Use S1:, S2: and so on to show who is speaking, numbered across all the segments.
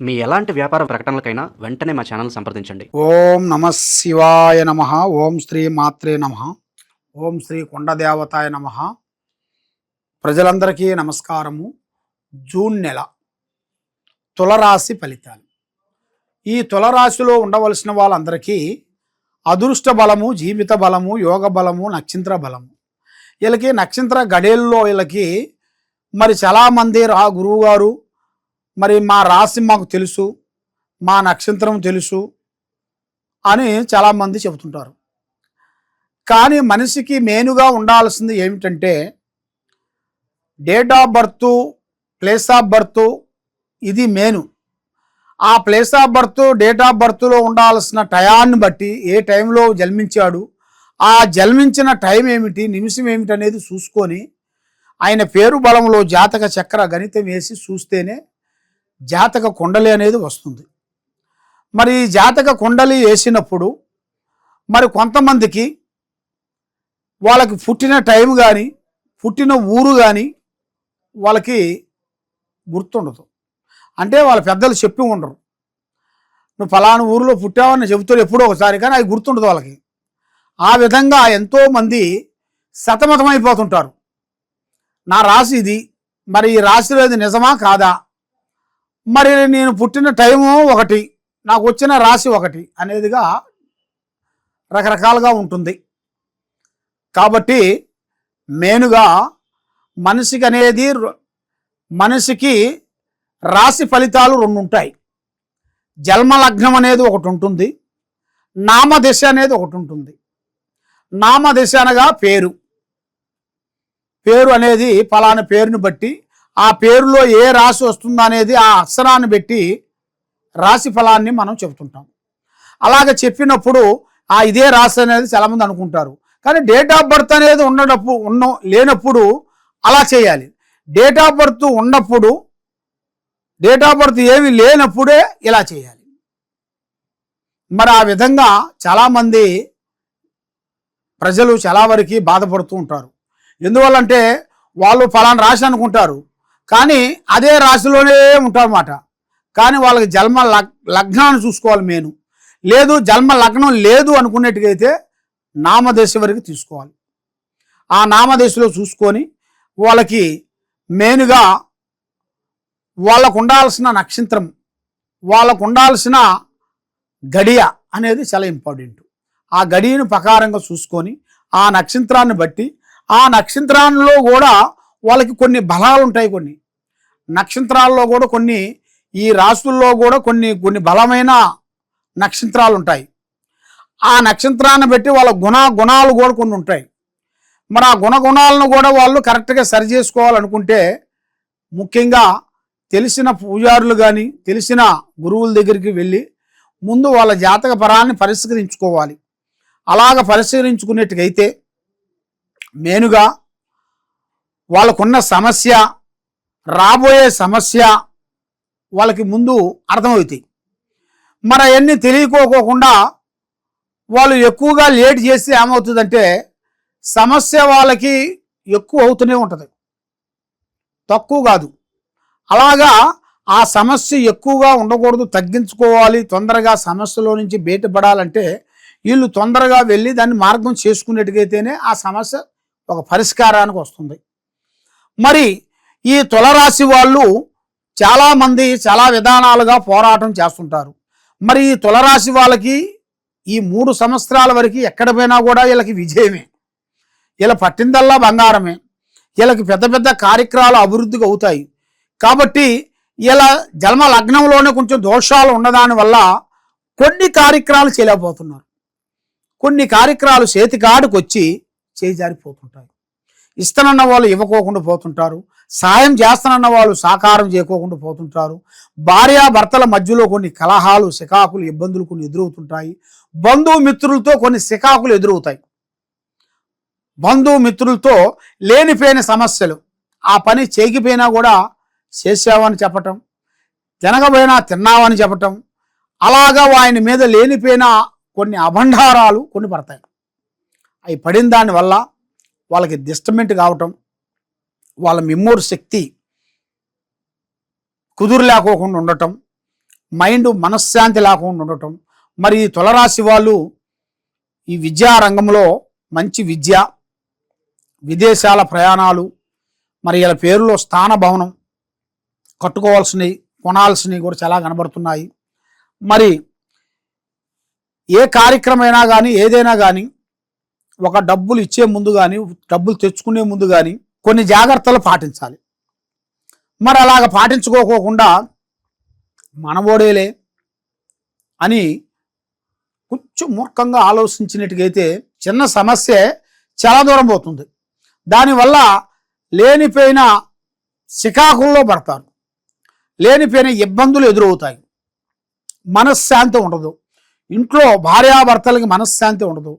S1: మీ ఎలాంటి వ్యాపార ప్రకటనలకైనా వెంటనే మా ఛానల్ సంప్రదించండి.
S2: ఓం నమ శివాయ నమ. ఓం శ్రీ మాత్రే నమ. ఓం శ్రీ కొండదేవతాయ నమ. ప్రజలందరికీ నమస్కారము. జూన్ నెల తులరాశి ఫలితాలు. ఈ తులరాశిలో ఉండవలసిన వాళ్ళందరికీ అదృష్ట బలము, జీవిత బలము, యోగ బలము, నక్షత్ర బలము. వీళ్ళకి నక్షత్ర గడేల్లో వీళ్ళకి మరి చాలామంది గురువు గారు మరి మా రాశి మాకు తెలుసు, మా నక్షత్రం తెలుసు అని చాలామంది చెబుతుంటారు. కానీ మనిషికి మెయిన్గా ఉండాల్సింది ఏమిటంటే date of birth, place of birth. ఇది మెయిన్. ఆ place of birth, date of బర్త్లో ఉండాల్సిన టయాన్ని బట్టి ఏ టైంలో జన్మించాడు, ఆ జన్మించిన టైం ఏమిటి, నిమిషం ఏమిటి అనేది చూసుకొని ఆయన పేరు బలంలో జాతక చక్ర గణితం వేసి చూస్తేనే జాతక కుండలి అనేది వస్తుంది. మరి ఈ జాతక కుండలి వేసినప్పుడు మరి కొంతమందికి వాళ్ళకి పుట్టిన టైం కానీ పుట్టిన ఊరు కానీ వాళ్ళకి గుర్తుండదు. అంటే వాళ్ళ పెద్దలు చెప్పి ఉండరు, నువ్వు ఫలానా ఊరిలో పుట్టావని చెబుతారు ఎప్పుడో ఒకసారి, కానీ అది గుర్తుండదు వాళ్ళకి. ఆ విధంగా ఎంతోమంది సతమతమైపోతుంటారు. నా రాశి ఇది, మరి ఈ రాశిలో ఇది నిజమా కాదా, మరి నేను పుట్టిన టైము ఒకటి, నాకు వచ్చిన రాశి ఒకటి అనేదిగా రకరకాలుగా ఉంటుంది. కాబట్టి మెయిన్గా మనిషికి రాశి ఫలితాలు రెండు ఉంటాయి. జన్మలగ్నం అనేది ఒకటి ఉంటుంది, నామదశ అనేది ఒకటి ఉంటుంది. నామదశ అనగా పేరు అనేది ఫలానా పేరుని బట్టి ఆ పేరులో ఏ రాశి వస్తుందో అనేది ఆ అక్షరాన్ని బట్టి రాశి ఫలాన్ని మనం చెబుతుంటాం. అలాగే చెప్పినప్పుడు ఇదే రాశి అనేది చాలామంది అనుకుంటారు. కానీ డేట్ ఆఫ్ బర్త్ అనేది లేనప్పుడు అలా చేయాలి. డేట్ ఆఫ్ బర్త్ ఉన్నప్పుడు, డేట్ ఆఫ్ బర్త్ ఏమి లేనప్పుడే ఇలా చేయాలి. మరి ఆ విధంగా చాలామంది ప్రజలు చాలా వరకు బాధపడుతూ ఉంటారు. ఎందువల్లంటే వాళ్ళు ఫలానా రాశి అనుకుంటారు, కానీ అదే రాశిలోనే ఉంటారన్నమాట. కానీ వాళ్ళకి జన్మ లగ్నాన్ని చూసుకోవాలి మెయిన్. లేదు జన్మ లగ్నం లేదు అనుకునేట్టుగైతే నామదశ వరకు తీసుకోవాలి. ఆ నామదశలో చూసుకొని వాళ్ళకి మెయిన్గా వాళ్ళకు ఉండాల్సిన నక్షత్రం, వాళ్ళకు ఉండాల్సిన గడియ అనేది చాలా ఇంపార్టెంట్. ఆ గడియను ప్రకారంగా చూసుకొని ఆ నక్షత్రాన్ని బట్టి ఆ నక్షత్రాల్లో కూడా వాళ్ళకి కొన్ని బలాలు ఉంటాయి. కొన్ని నక్షత్రాల్లో కూడా ఈ రాశుల్లో కూడా కొన్ని బలమైన నక్షత్రాలు ఉంటాయి. ఆ నక్షత్రాన్ని బట్టి వాళ్ళ గుణాలు కూడా కొన్ని ఉంటాయి. మరి ఆ గుణాలను కూడా వాళ్ళు కరెక్ట్గా సరి చేసుకోవాలనుకుంటే ముఖ్యంగా తెలిసిన పూజారులు కానీ తెలిసిన గురువుల దగ్గరికి వెళ్ళి ముందు వాళ్ళ జాతక పరాన్ని పరిష్కరించుకోవాలి. అలాగ పరిష్కరించుకునేట్టుగైతే మెయిన్గా వాళ్ళకున్న సమస్య, రాబోయే సమస్య వాళ్ళకి ముందు అర్థమవుతాయి. మరి అవన్నీ తెలియకోకుండా వాళ్ళు ఎక్కువగా లేట్ చేస్తే ఏమవుతుందంటే సమస్య వాళ్ళకి ఎక్కువ అవుతూనే ఉంటుంది, తక్కువ కాదు. అలాగా ఆ సమస్య ఎక్కువగా ఉండకూడదు, తగ్గించుకోవాలి. తొందరగా సమస్యలో నుంచి బయటపడాలంటే వీళ్ళు తొందరగా వెళ్ళి దాన్ని మార్గం చేసుకునేట్టుగైతేనే ఆ సమస్య ఒక పరిష్కారానికి వస్తుంది. మరి ఈ తులరాశి వాళ్ళు చాలామంది చాలా విధానాలుగా పోరాటం చేస్తుంటారు. మరి ఈ తులరాశి వాళ్ళకి ఈ 3 సంవత్సరాల వరకు ఎక్కడ పోయినా కూడా వీళ్ళకి విజయమే. వీళ్ళ పట్టిందల్లా బంగారమే. వీళ్ళకి పెద్ద పెద్ద కార్యక్రమాలు అభివృద్ధిగా అవుతాయి. కాబట్టి ఇలా జన్మ లగ్నంలోనే కొంచెం దోషాలు ఉన్నదాని వల్ల కొన్ని కార్యక్రమాలు చేయలేకపోతున్నారు. కొన్ని కార్యక్రమాలు చేతికాడికి వచ్చి చేజారిపోతుంటాయి. ఇస్తానన్న వాళ్ళు ఇవ్వకోకుండా పోతుంటారు, సాయం చేస్తానన్న వాళ్ళు సాకారం చేయకోకుండా పోతుంటారు. భార్యాభర్తల మధ్యలో కొన్ని కలహాలు, సికాకులు, ఇబ్బందులు కొన్ని ఎదురవుతుంటాయి. బంధుమిత్రులతో కొన్ని సికాకులు ఎదురవుతాయి. బంధుమిత్రులతో లేనిపోయిన సమస్యలు, ఆ పని చేయకపోయినా కూడా చేసావని చెప్పటం, తినకపోయినా తిన్నావని చెప్పటం, అలాగా ఆయన మీద లేనిపోయిన కొన్ని అభండారాలు కొన్ని పడతాయి. అవి పడిన దానివల్ల వాళ్ళకి డిస్టర్బెంట్ కావటం, వాళ్ళ మెమోరీ శక్తి కుదురు లేకోకుండా ఉండటం, మైండ్ మనశ్శాంతి లేకుండా ఉండటం. మరి ఈ తులరాశి వాళ్ళు ఈ విద్యా రంగంలో మంచి విద్య, విదేశాల ప్రయాణాలు, మరి ఇలా పేరులో స్థాన భవనం కట్టుకోవాల్సినవి, కొనాల్సినవి కూడా చాలా కనబడుతున్నాయి. మరి ఏ కార్యక్రమైనా కానీ ఏదైనా కానీ ఒక డబ్బులు ఇచ్చే ముందు కానీ డబ్బులు తెచ్చుకునే ముందు కానీ కొన్ని జాగ్రత్తలు పాటించాలి. మరి అలాగ పాటించుకోకుండా మనబోడేలే అని కొంచెం మూర్ఖంగా ఆలోచించినట్టుగైతే చిన్న సమస్య చాలా దూరం పోతుంది. దానివల్ల లేనిపోయిన సికాకుల్లో పడతారు, లేనిపోయిన ఇబ్బందులు ఎదురవుతాయి, మనశ్శాంతి ఉండదు, ఇంట్లో భార్యాభర్తలకి మనశ్శాంతి ఉండదు,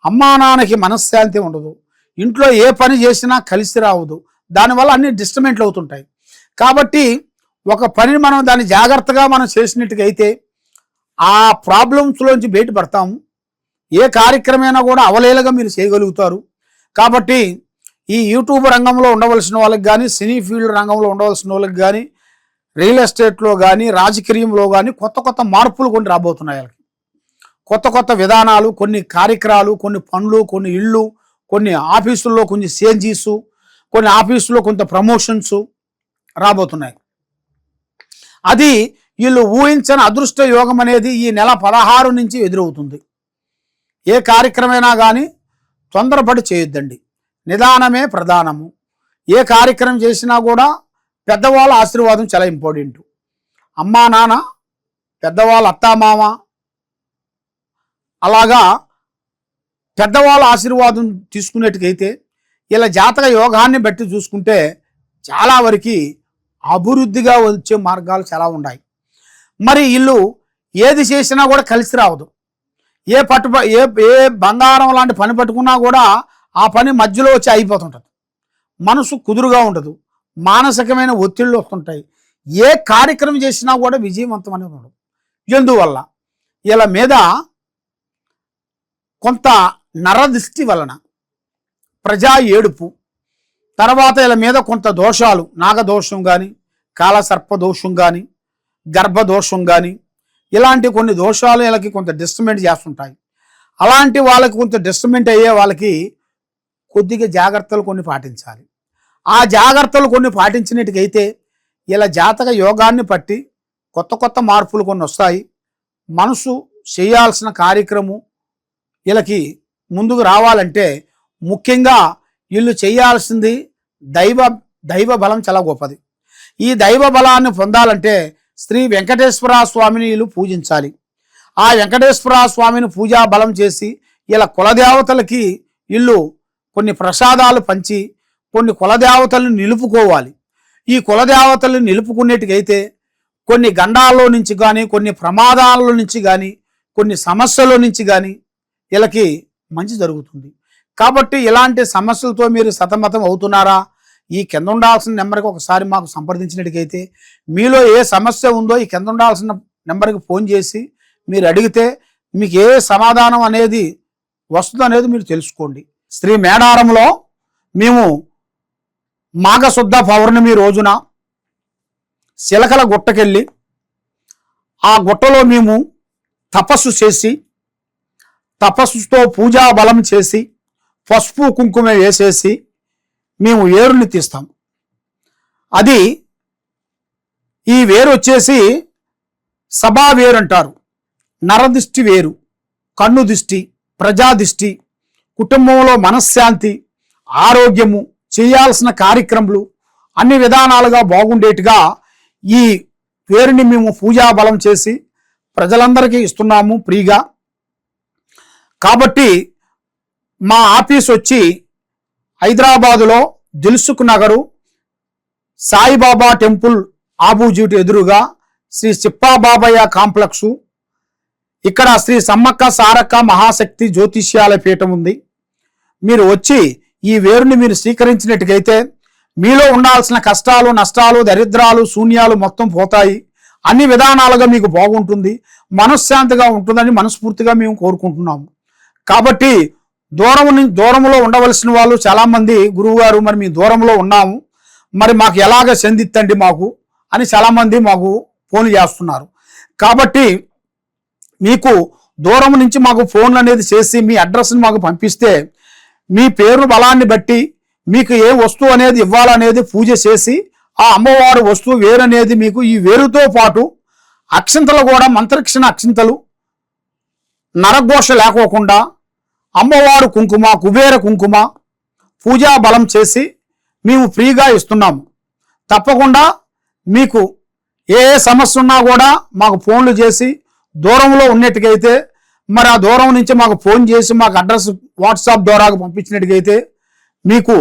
S2: అమ్మా నాన్నకి మనశ్శాంతి ఉండదు, ఇంట్లో ఏ పని చేసినా కలిసి రావదు, దానివల్ల అన్ని డిస్టర్బెంట్లు అవుతుంటాయి. కాబట్టి ఒక పనిని మనం దాన్ని జాగ్రత్తగా మనం చేసినట్టుగైతే ఆ ప్రాబ్లమ్స్లోంచి బయటపడతాము. ఏ కార్యక్రమైనా కూడా అవలేలగా మీరు చేయగలుగుతారు. కాబట్టి ఈ యూట్యూబ్ రంగంలో ఉండవలసిన వాళ్ళకి కానీ, సినీ ఫీల్డ్ రంగంలో ఉండవలసిన వాళ్ళకి కానీ, రియల్ ఎస్టేట్లో కానీ, రాజకీయంలో కానీ కొత్త కొత్త మార్పులు కొన్ని రాబోతున్నాయి. వాళ్ళకి కొత్త కొత్త విధానాలు, కొన్ని కార్యక్రమాలు, కొన్ని పనులు, కొన్ని ఇళ్ళు, కొన్ని ఆఫీసుల్లో కొన్ని చేంజెస్, కొన్ని ఆఫీసుల్లో కొంత ప్రమోషన్స్ రాబోతున్నాయి. అది వీళ్ళు ఊహించని అదృష్ట యోగం అనేది ఈ నెల 16 నుంచి ఎదురవుతుంది. ఏ కార్యక్రమైనా కానీ తొందరపడి చేయొద్దండి, నిదానమే ప్రధానము. ఏ కార్యక్రమం చేసినా కూడా పెద్దవాళ్ళ ఆశీర్వాదం చాలా ఇంపార్టెంట్. అమ్మా నాన్న, పెద్దవాళ్ళ అత్తామామ, అలాగా పెద్దవాళ్ళ ఆశీర్వాదం తీసుకునేట్టుకైతే ఇలా జాతక యోగాన్ని బట్టి చూసుకుంటే చాలా వరకు అభివృద్ధిగా వచ్చే మార్గాలు చాలా ఉన్నాయి. మరి వీళ్ళు ఏది చేసినా కూడా కలిసి రావదు. ఏ బంగారం లాంటి పని పట్టుకున్నా కూడా ఆ పని మధ్యలో వచ్చి అయిపోతుంటుంది. మనసు కుదురుగా ఉండదు, మానసికమైన ఒత్తిళ్ళు వస్తుంటాయి. ఏ కార్యక్రమం చేసినా కూడా విజయవంతం అనేది ఉండదు. ఎందువల్ల వీళ్ళ మీద కొంత నరదృష్టి వలన ప్రజా ఏడుపు, తర్వాత వీళ్ళ మీద కొంత దోషాలు, నాగదోషం కానీ, కాలసర్ప దోషం కానీ, గర్భదోషం కానీ, ఇలాంటి కొన్ని దోషాలు వీళ్ళకి కొంత డిస్టర్బెంట్ చేస్తుంటాయి. అలాంటి వాళ్ళకి కొంత డిస్టర్బెంట్ అయ్యే వాళ్ళకి కొద్దిగా జాగ్రత్తలు కొన్ని పాటించాలి. ఆ జాగ్రత్తలు కొన్ని పాటించినట్టుకైతే ఇలా జాతక యోగాన్ని బట్టి కొత్త కొత్త మార్పులు కొన్ని వస్తాయి. మనసు చేయాల్సిన కార్యక్రమం వీళ్ళకి ముందుకు రావాలంటే ముఖ్యంగా వీళ్ళు చేయాల్సింది దైవ బలం చాలా గొప్పది. ఈ దైవ బలాన్ని పొందాలంటే శ్రీ వెంకటేశ్వర స్వామిని వీళ్ళు పూజించాలి. ఆ వెంకటేశ్వర స్వామిని పూజా బలం చేసి ఇలా కులదేవతలకి వీళ్ళు కొన్ని ప్రసాదాలు పంచి కొన్ని కులదేవతలను నిలుపుకోవాలి. ఈ కులదేవతలను నిలుపుకునేట్టుకైతే కొన్ని గండాల్లో నుంచి కానీ, కొన్ని ప్రమాదాల నుంచి కానీ, కొన్ని సమస్యల నుంచి కానీ వీళ్ళకి మంచి జరుగుతుంది. కాబట్టి ఇలాంటి సమస్యలతో మీరు సతమతం అవుతున్నారా? ఈ కింద ఉండాల్సిన నెంబర్కి ఒకసారి మాకు సంప్రదించినట్టుకైతే మీలో ఏ సమస్య ఉందో ఈ కింద ఉండాల్సిన నెంబర్కి ఫోన్ చేసి మీరు అడిగితే మీకు ఏ సమాధానం అనేది వస్తుందో అనేది మీరు తెలుసుకోండి. శ్రీ మేడారంలో మేము మాఘశుద్ధ పౌర్ణమి రోజున శిలకల గుట్టకెళ్ళి ఆ గుట్టలో మేము తపస్సు చేసి, తపస్సుతో పూజా బలం చేసి, పసుపు కుంకుమ వేసేసి మేము వేరుని తీస్తాం. అది ఈ వేరు వచ్చేసి సభా వేరు అంటారు. నరదిష్టి వేరు, కన్ను దిష్టి, ప్రజాదిష్టి, కుటుంబంలో మనశ్శాంతి, ఆరోగ్యము, చేయాల్సిన కార్యక్రమాలు అన్ని విధానాలుగా బాగుండేట్టుగా ఈ వేరుని మేము పూజా బలం చేసి ప్రజలందరికీ ఇస్తున్నాము ఫ్రీగా. కాబట్టి మా ఆఫీస్ వచ్చి హైదరాబాదులో దిల్సుఖ్ నగరు సాయిబాబా టెంపుల్ ఆపోజిట్ ఎదురుగా శ్రీ చిప్పాబాబయ్య కాంప్లెక్సు, ఇక్కడ శ్రీ సమ్మక్క సారక్క మహాశక్తి జ్యోతిష్యాల పీఠం ఉంది. మీరు వచ్చి ఈ వేరుని మీరు స్వీకరించినట్టుకైతే మీలో ఉండాల్సిన కష్టాలు, నష్టాలు, దరిద్రాలు, శూన్యాలు మొత్తం పోతాయి. అన్ని విధానాలుగా మీకు బాగుంటుంది, మనశ్శాంతిగా ఉంటుందని మనస్ఫూర్తిగా మేము కోరుకుంటున్నాము. కాబట్టి దూరంలో ఉండవలసిన వాళ్ళు చాలామంది గురువుగారు మరి మీ దూరంలో ఉన్నాము, మరి మాకు ఎలాగ చెందిత్తండి మాకు అని చాలామంది మాకు ఫోన్ చేస్తున్నారు. కాబట్టి మీకు దూరం నుంచి మాకు ఫోన్లు అనేది చేసి మీ అడ్రస్ని మాకు పంపిస్తే మీ పేరు బలాన్ని బట్టి మీకు ఏ వస్తువు అనేది ఇవ్వాలనేది పూజ చేసి ఆ అమ్మవారు వస్తువు వేరనేది మీకు ఈ వేరుతో పాటు అక్షింతలు కూడా మంత్రక్షణ అక్షింతలు నరఘోష లేకోకుండా అమ్మవారు కుంకుమ కుబేర కుంకుమ పూజా బలం చేసి మేము ఫ్రీగా ఇస్తున్నాము. తప్పకుండా మీకు ఏ సమస్య ఉన్నా కూడా మాకు ఫోన్లు చేసి దూరంలో ఉన్నట్టుకైతే మరి ఆ దూరం నుంచి మాకు ఫోన్ చేసి మాకు అడ్రస్ వాట్సాప్ ద్వారా పంపించినట్టుకైతే మీకు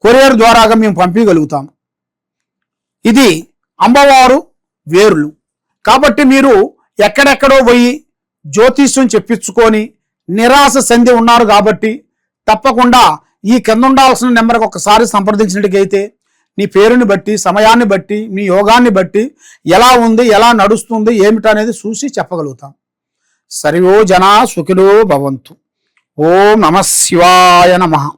S2: కొరియర్ ద్వారాగా మేము పంపించగలుగుతాం. ఇది అమ్మవారు వేర్లు. కాబట్టి మీరు ఎక్కడెక్కడో పోయి జ్యోతిష్యం చెప్పించుకొని నిరాశ చెంది ఉన్నారు కాబట్టి తప్పకుండా ఈ కింద ఉండాల్సిన నెంబర్కి ఒకసారి సంప్రదించినట్టుకైతే నీ పేరుని బట్టి సమయాన్ని బట్టి మీ యోగాన్ని బట్టి ఎలా ఉంది ఎలా నడుస్తుంది ఏమిటనేది చూసి చెప్పగలుగుతాం. సర్వో జనా సుఖినో భవంతు. ఓం నమః శివాయ నమః.